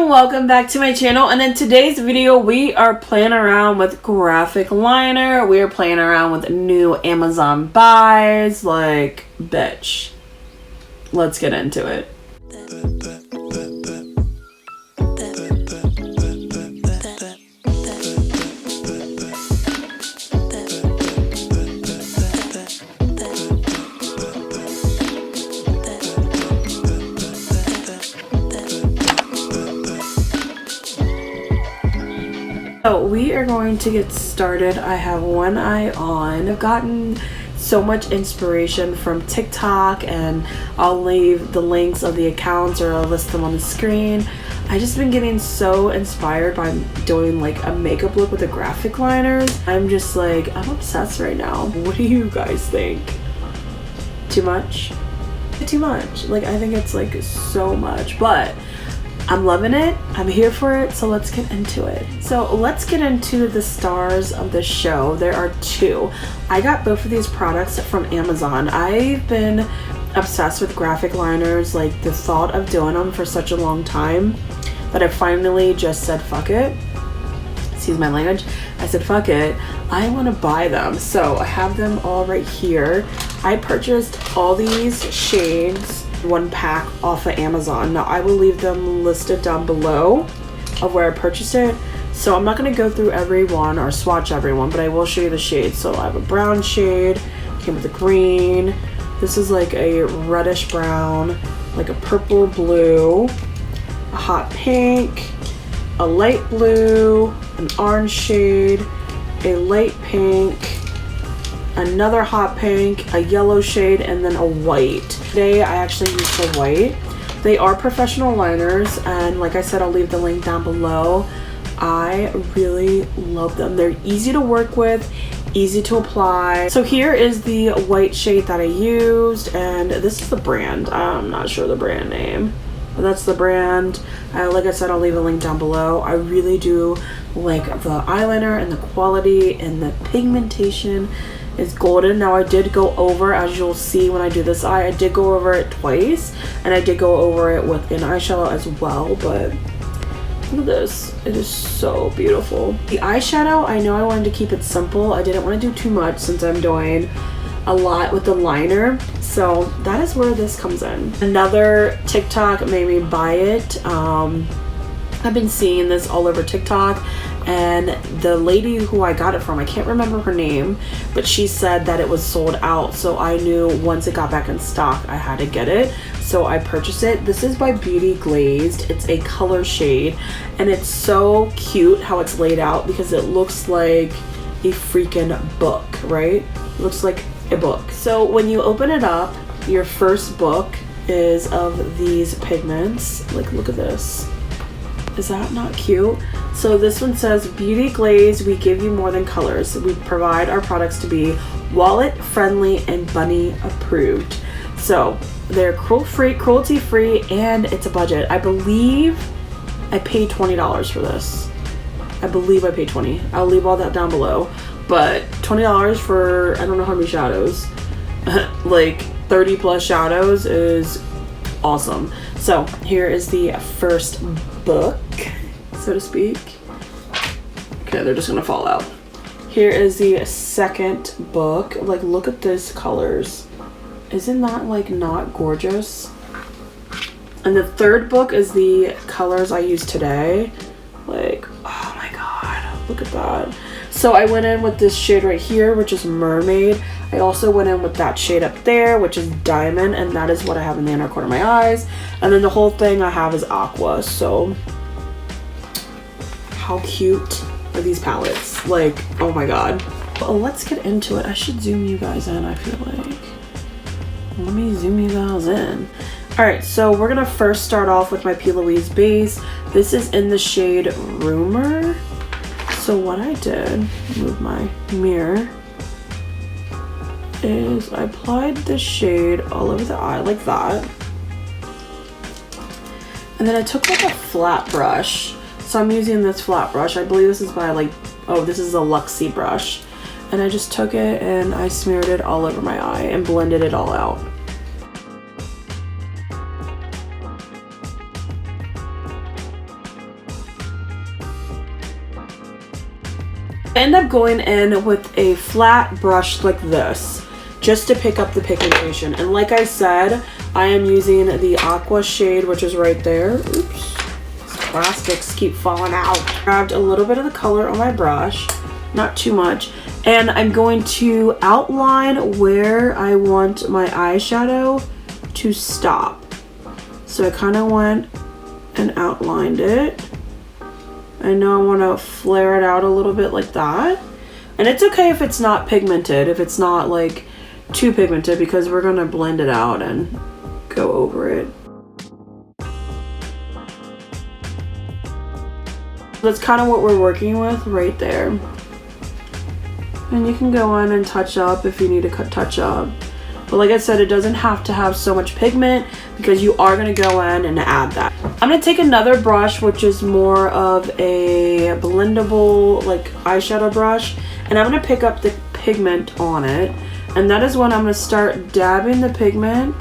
and welcome back to my channel. And in today's video we are playing around with graphic liner. We are playing around with new Amazon buys. Like, bitch, let's get into it. So we are going to get started. I have one eye on. I've gotten so much inspiration from TikTok, and I'll leave the links of the accounts or I'll list them on the screen. I just been getting so inspired by doing like a makeup look with the graphic liners. I'm just like, I'm obsessed right now. What do you guys think? Too much? Too much. Like, I think it's like so much, but I'm loving it. I'm here for it. So let's get into it. So let's get into the stars of the show. There are two. I got both of these products from Amazon. I've been obsessed with graphic liners, like the thought of doing them for such a long time that I finally just said, fuck it. Excuse my language. I said, fuck it. I want to buy them. So I have them all right here. I purchased all these shades, one pack off of Amazon. Now I will leave them listed down below of where I purchased it, so I'm not going to go through every one or swatch every one, but I will show you the shades. So I have a brown shade, came with a green, this is like a reddish brown, like a purple blue, a hot pink, a light blue, an orange shade, a light pink, another hot pink, a yellow shade, and then a white. Today I actually used the white. They are professional liners, and like I said, I'll leave the link down below. I really love them. They're easy to work with, easy to apply. So here is the white shade that I used, and this is the brand. I'm not sure the brand name, but that's the brand. Like I said, I'll leave a link down below. I really do like the eyeliner and the quality and the pigmentation is golden. Now I did go over, as you'll see when I do this eye, I did go over it twice, and I did go over it with an eyeshadow as well, but look at this. It is so beautiful. The eyeshadow, I know I wanted to keep it simple. I didn't want to do too much since I'm doing a lot with the liner, so that is where this comes in. Another TikTok made me buy it. I've been seeing this all over TikTok, and the lady who I got it from, I can't remember her name, but she said that it was sold out, so I knew once it got back in stock I had to get it, so I purchased it. This is by Beauty Glazed. It's a color shade, and it's so cute how it's laid out because it looks like a freaking book, right? It looks like a book. So when you open it up, your first book is of these pigments. Like, look at this. Is that not cute? So this one says, Beauty Glaze, we give you more than colors. We provide our products to be wallet friendly and bunny approved. So they're cruelty free, and it's a budget. I believe I paid $20 for this. I believe I paid $20. I'll leave all that down below. But $20 for I don't know how many shadows. Like 30 plus shadows is awesome. So here is the first book, so to speak. Okay, they're just gonna fall out. Here is the second book. Like, look at these colors. Isn't that like not gorgeous? And the third book is the colors I used today. Like, oh my god, look at that. So I went in with this shade right here, which is Mermaid. I also went in with that shade up there, which is Diamond, and that is what I have in the inner corner of my eyes. And then the whole thing I have is Aqua. So how cute are these palettes? Like, oh my god. Well, let's get into it. I should zoom you guys in, I feel like. Let me zoom you guys in. Alright, so we're gonna first start off with my PLouise base. This is in the shade Romour. So what I did, move my mirror, is I applied this shade all over the eye like that. And then I took like a flat brush. So I'm using this flat brush. I believe this is by like, oh, this is a LookII brush. And I just took it and I smeared it all over my eye and blended it all out. I end up going in with a flat brush like this, just to pick up the pigmentation. And like I said, I am using the aqua shade, which is right there. Oops, these plastics keep falling out. Grabbed a little bit of the color on my brush, not too much. And I'm going to outline where I want my eyeshadow to stop. So I kind of went and outlined it. I know I want to flare it out a little bit like that. And it's okay if it's not pigmented, if it's not like too pigmented, because we're going to blend it out and go over it. That's kind of what we're working with right there. And you can go in and touch up if you need to touch up. But like I said, it doesn't have to have so much pigment because you are going to go in and add that. I'm going to take another brush, which is more of a blendable like eyeshadow brush. And I'm going to pick up the pigment on it. And that is when I'm going to start dabbing the pigment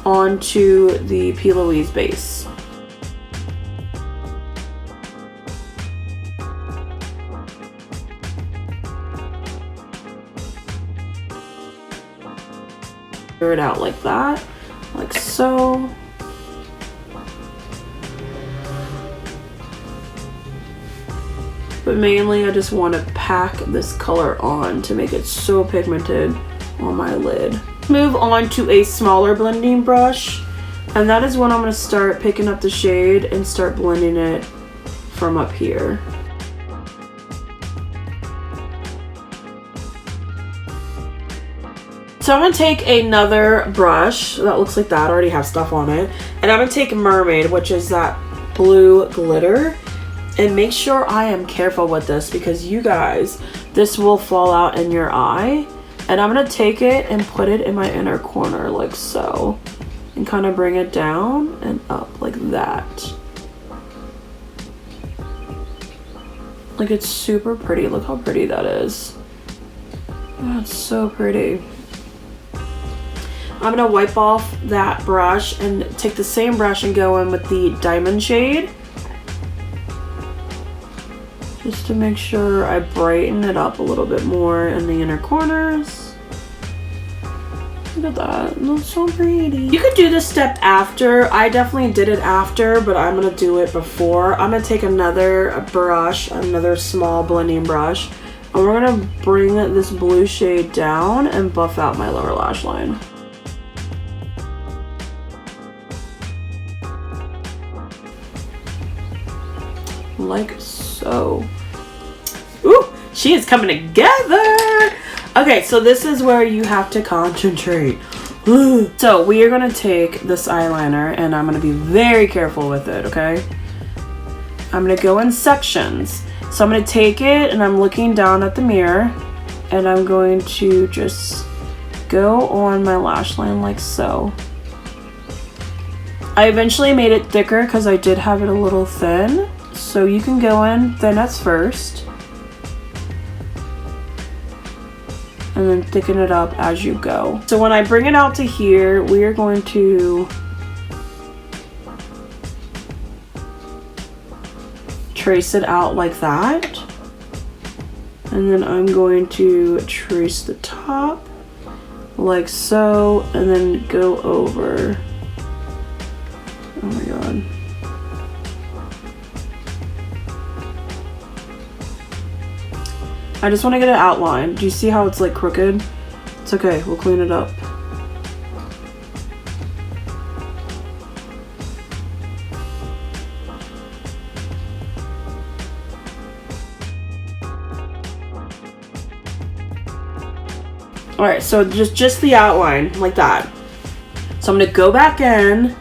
onto the PLouise base. It out like that, like so. But mainly I just want to pack this color on to make it so pigmented on my lid. Move on to a smaller blending brush, and that is when I'm going to start picking up the shade and start blending it from up here. So I'm going to take another brush that looks like that, I already have stuff on it, and I'm going to take Mermaid, which is that blue glitter, and make sure I am careful with this because you guys, this will fall out in your eye. And I'm going to take it and put it in my inner corner like so, and kind of bring it down and up like that. Like, it's super pretty. Look how pretty that is. That's so pretty. I'm going to wipe off that brush and take the same brush and go in with the diamond shade. Just to make sure I brighten it up a little bit more in the inner corners. Look at that. It looks so pretty. You could do this step after. I definitely did it after, but I'm going to do it before. I'm going to take another brush, another small blending brush, and we're going to bring this blue shade down and buff out my lower lash line. Like so. Ooh, she is coming together. Okay, so this is where you have to concentrate. So we are going to take this eyeliner and I'm going to be very careful with it, okay? I'm going to go in sections. So I'm going to take it and I'm looking down at the mirror and I'm going to just go on my lash line like so. I eventually made it thicker because I did have it a little thin. So you can go in thinnest first and then thicken it up as you go. So when I bring it out to here, we are going to trace it out like that. And then I'm going to trace the top like so and then go over. Oh my god. I just want to get it outlined. Do you see how it's like crooked? It's okay, we'll clean it up. Alright, so just the outline, like that. So I'm going to go back in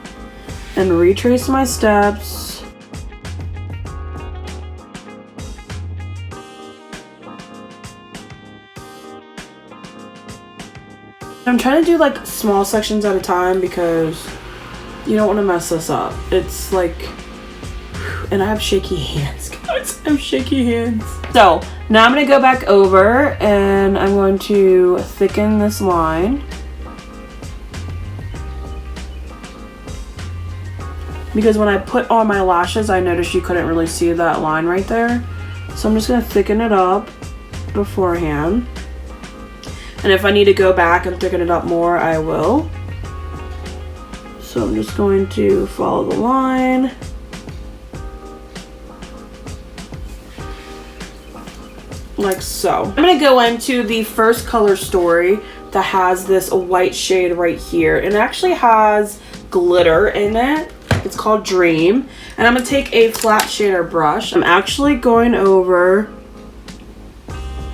and retrace my steps. I'm trying to do like small sections at a time because you don't want to mess this up. It's like, and I have shaky hands, guys. I have shaky hands. So now I'm going to go back over and I'm going to thicken this line. Because when I put on my lashes, I noticed you couldn't really see that line right there. So I'm just going to thicken it up beforehand. And if I need to go back and thicken it up more, I will. So I'm just going to follow the line. Like so. I'm going to go into the first color story that has this white shade right here. It actually has glitter in it. It's called Dream. And I'm going to take a flat shader brush. I'm actually going over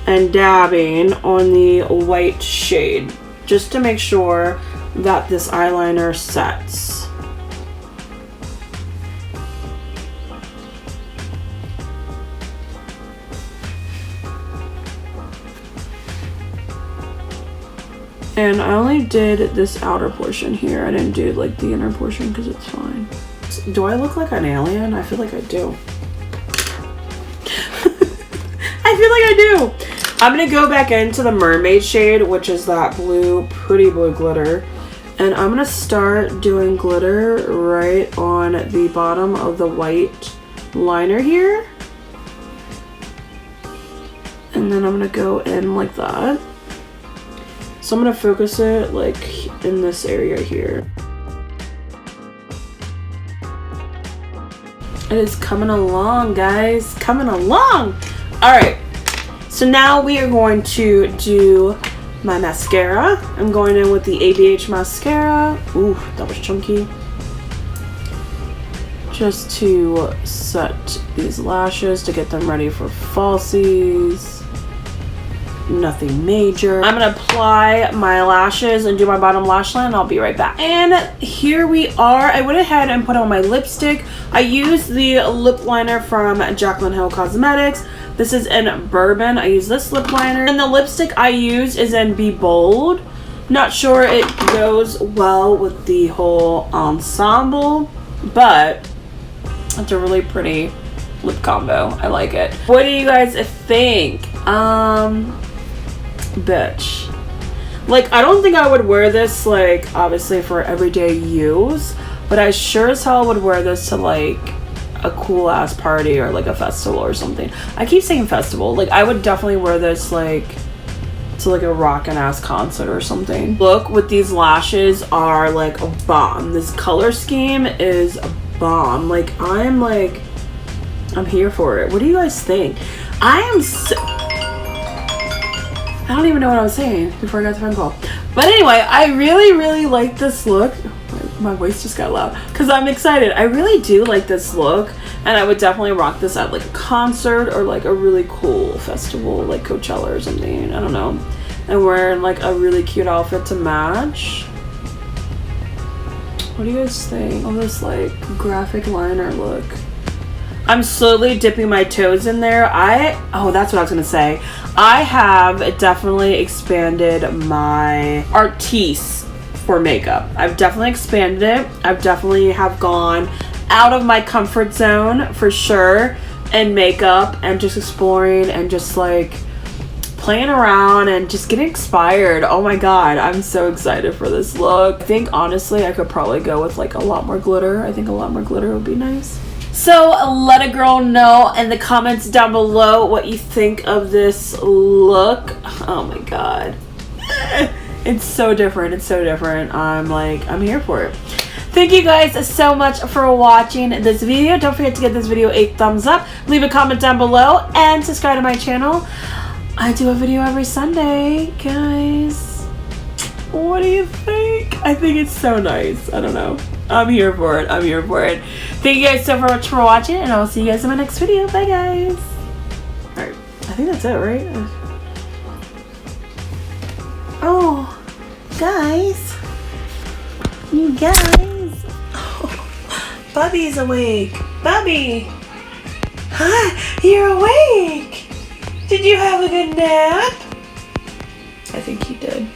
and dabbing on the white shade just to make sure that this eyeliner sets. And I only did this outer portion here. I didn't do like the inner portion because it's fine. Do I look like an alien? I feel like I do. I feel like I do. I'm gonna go back into the mermaid shade, which is that blue, pretty blue glitter. And I'm gonna start doing glitter right on the bottom of the white liner here. And then I'm gonna go in like that. So I'm gonna focus it like in this area here. It is coming along, guys, coming along. All right, so now we are going to do my mascara. I'm going in with the ABH mascara. Ooh, that was chunky. Just to set these lashes to get them ready for falsies. Nothing major. I'm gonna apply my lashes and do my bottom lash line, and I'll be right back. And here we are. I went ahead and put on my lipstick. I used the lip liner from Jaclyn Hill Cosmetics. This is in Bourbon. I use this lip liner. And the lipstick I used is in Be Bold. Not sure it goes well with the whole ensemble, but it's a really pretty lip combo. I like it. What do you guys think? Bitch. Like, I don't think I would wear this, like, obviously for everyday use, but I sure as hell would wear this to, like, a cool ass party or, like, a festival or something. I keep saying festival. Like, I would definitely wear this, like, to, like, a rockin' ass concert or something. Look, with these lashes are, like, a bomb. This color scheme is a bomb. Like, I'm here for it. What do you guys think? I don't even know what I was saying before I got the phone call. But anyway, I really like this look. My voice just got loud because I'm excited. I really do like this look, and I would definitely rock this at like a concert or like a really cool festival like Coachella or something. I don't know. And wearing like a really cute outfit to match. What do you guys think of this like graphic liner look? I'm slowly dipping my toes in there. Oh, that's what I was gonna say. I have definitely expanded my artiste for makeup. I've definitely expanded it. I've definitely have gone out of my comfort zone for sure in makeup and just exploring and just like playing around and just getting inspired. Oh my god, I'm so excited for this look. I think honestly I could probably go with like a lot more glitter. I think a lot more glitter would be nice. So let a girl know in the comments down below what you think of this look. Oh my god. It's so different. It's so different. I'm here for it. Thank you guys so much for watching this video. Don't forget to give this video a thumbs up. Leave a comment down below and subscribe to my channel. I do a video every Sunday, guys. What do you think? I think it's so nice. I don't know. I'm here for it. I'm here for it. Thank you guys so much for watching, and I'll see you guys in my next video. Bye, guys. Alright, I think that's it, right? Oh, guys. You guys. Oh, Bubby's awake. Bubby. Hi, you're awake. Did you have a good nap? I think he did.